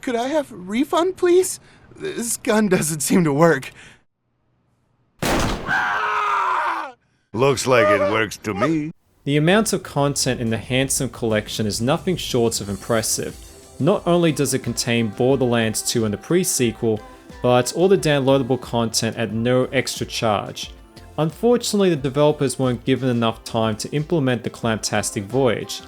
Could I have a refund, please? This gun doesn't seem to work. Looks like it works to me. The amount of content in the Handsome Collection is nothing short of impressive. Not only does it contain Borderlands 2 and the pre-sequel, but all the downloadable content at no extra charge. Unfortunately, the developers weren't given enough time to implement the Clamptastic Voyage.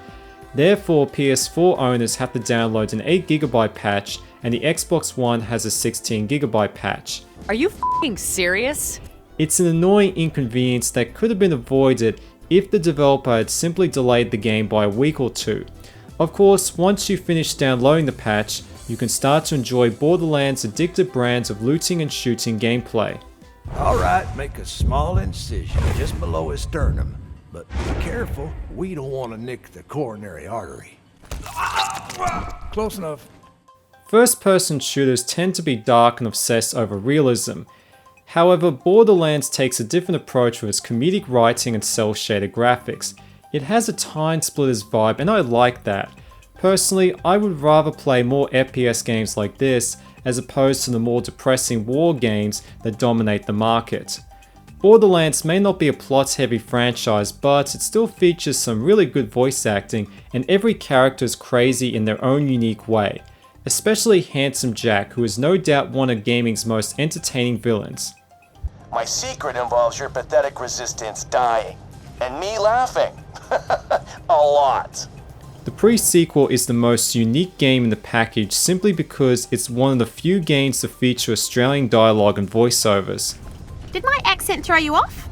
Therefore, PS4 owners have to download an 8GB patch, and the Xbox One has a 16GB patch. Are you f***ing serious? It's an annoying inconvenience that could have been avoided if the developer had simply delayed the game by a week or two. Of course, once you finish downloading the patch, you can start to enjoy Borderlands' addictive brands of looting and shooting gameplay. Alright, make a small incision just below his sternum. But be careful, we don't want to nick the coronary artery. Close enough. First-person shooters tend to be dark and obsessed over realism. However, Borderlands takes a different approach with its comedic writing and cel-shaded graphics. It has a Time Splitters vibe, and I like that. Personally, I would rather play more FPS games like this as opposed to the more depressing war games that dominate the market. Borderlands may not be a plot-heavy franchise, but it still features some really good voice acting, and every character is crazy in their own unique way. Especially Handsome Jack, who is no doubt one of gaming's most entertaining villains. My secret involves your pathetic resistance dying, and me laughing. A lot. The pre-sequel is the most unique game in the package simply because it's one of the few games to feature Australian dialogue and voiceovers. Did my accent throw you off?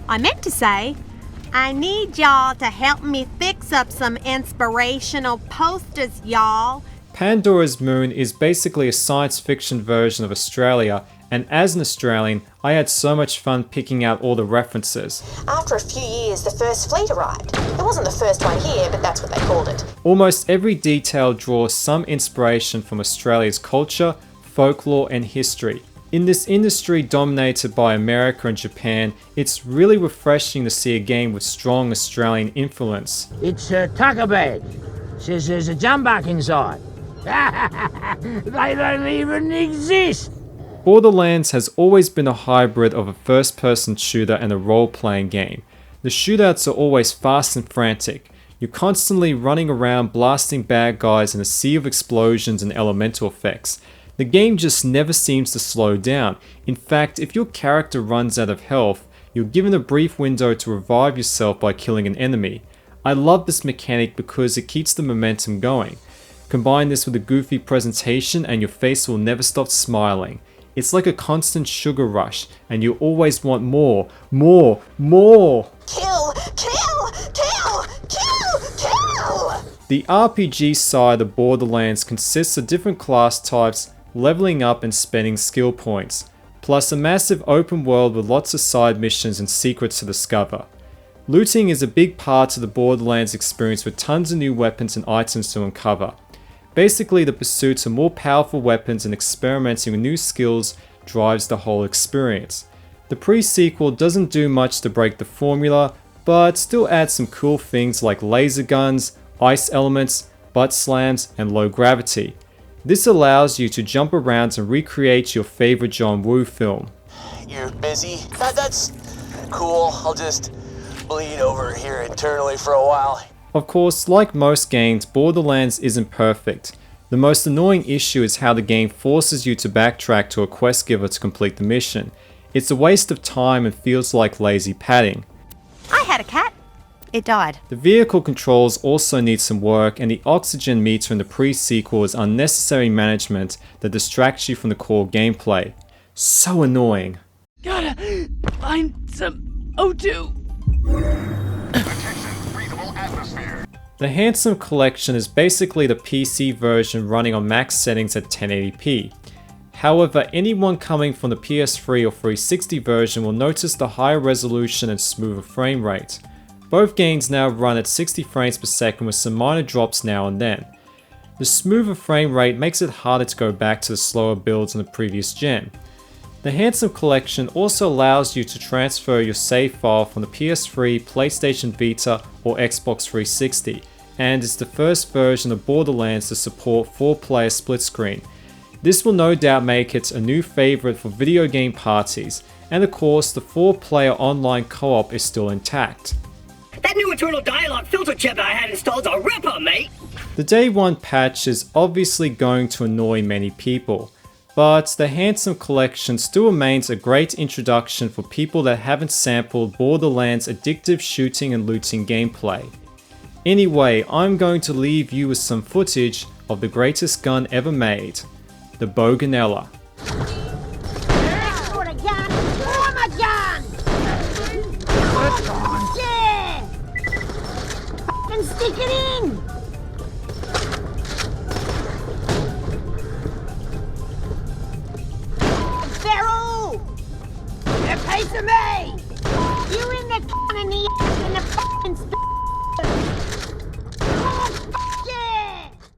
I meant to say, I need y'all to help me fix up some inspirational posters, y'all. Pandora's Moon is basically a science fiction version of Australia, and as an Australian, I had so much fun picking out all the references. After a few years, the first fleet arrived. It wasn't the first one here, but that's what they called it. Almost every detail draws some inspiration from Australia's culture, folklore, and history. In this industry dominated by America and Japan, it's really refreshing to see a game with strong Australian influence. It's a tucker bag. Says there's a jumbuck inside. They don't even exist. Borderlands has always been a hybrid of a first-person shooter and a role-playing game. The shootouts are always fast and frantic. You're constantly running around blasting bad guys in a sea of explosions and elemental effects. The game just never seems to slow down. In fact, if your character runs out of health, you're given a brief window to revive yourself by killing an enemy. I love this mechanic because it keeps the momentum going. Combine this with a goofy presentation and your face will never stop smiling. It's like a constant sugar rush, and you always want more, more, more! Kill! Kill! Kill! Kill! Kill! The RPG side of Borderlands consists of different class types, leveling up and spending skill points, plus a massive open world with lots of side missions and secrets to discover. Looting is a big part of the Borderlands experience with tons of new weapons and items to uncover. Basically, the pursuit of more powerful weapons and experimenting with new skills drives the whole experience. The pre-sequel doesn't do much to break the formula, but still adds some cool things like laser guns, ice elements, butt slams, and low gravity. This allows you to jump around and recreate your favorite John Woo film. You're busy? That's cool. I'll just bleed over here internally for a while. Of course, like most games, Borderlands isn't perfect. The most annoying issue is how the game forces you to backtrack to a quest giver to complete the mission. It's a waste of time and feels like lazy padding. I had a cat. It died. The vehicle controls also need some work, and the oxygen meter in the pre-sequel is unnecessary management that distracts you from the core gameplay. So annoying. Gotta find some O2. The Handsome Collection is basically the PC version running on max settings at 1080p. However, anyone coming from the PS3 or 360 version will notice the higher resolution and smoother frame rate. Both games now run at 60 frames per second with some minor drops now and then. The smoother frame rate makes it harder to go back to the slower builds in the previous gen. The Handsome Collection also allows you to transfer your save file from the PS3, PlayStation Vita, or Xbox 360, and is the first version of Borderlands to support 4-player split screen. This will no doubt make it a new favourite for video game parties, and of course the 4-player online co-op is still intact. That new internal dialogue filter chip I had installed is a ripper, mate! The day 1 patch is obviously going to annoy many people, but the Handsome Collection still remains a great introduction for people that haven't sampled Borderlands' addictive shooting and looting gameplay. Anyway, I'm going to leave you with some footage of the greatest gun ever made, the Boganella.